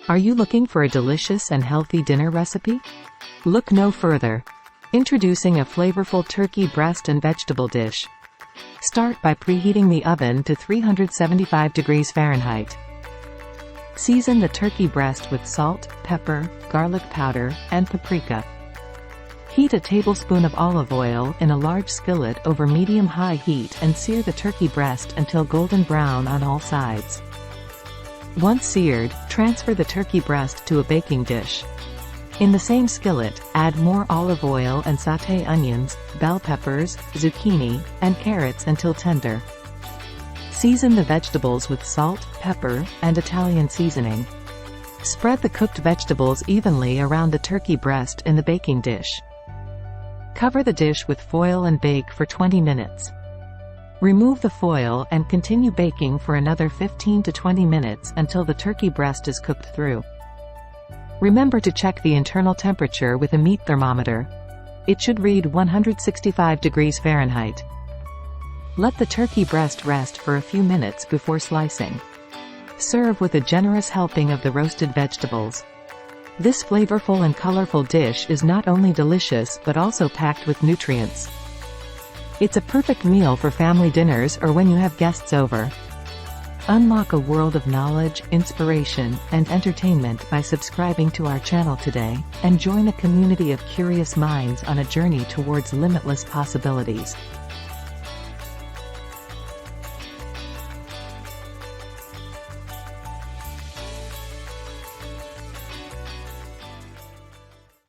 Are you looking for a delicious and healthy dinner recipe? Look no further. Introducing a flavorful turkey breast and vegetable dish. Start by preheating the oven to 375 degrees Fahrenheit. Season the turkey breast with salt, pepper, garlic powder, and paprika. Heat a tablespoon of olive oil in a large skillet over medium-high heat and sear the turkey breast until golden brown on all sides. Once seared, transfer the turkey breast to a baking dish. In the same skillet, add more olive oil and sauté onions, bell peppers, zucchini, and carrots until tender. Season the vegetables with salt, pepper, and Italian seasoning. Spread the cooked vegetables evenly around the turkey breast in the baking dish. Cover the dish with foil and bake for 20 minutes. Remove the foil and continue baking for another 15 to 20 minutes until the turkey breast is cooked through. Remember to check the internal temperature with a meat thermometer. It should read 165 degrees Fahrenheit. Let the turkey breast rest for a few minutes before slicing. Serve with a generous helping of the roasted vegetables. This flavorful and colorful dish is not only delicious but also packed with nutrients. It's a perfect meal for family dinners or when you have guests over. Unlock a world of knowledge, inspiration, and entertainment by subscribing to our channel today, and join a community of curious minds on a journey towards limitless possibilities.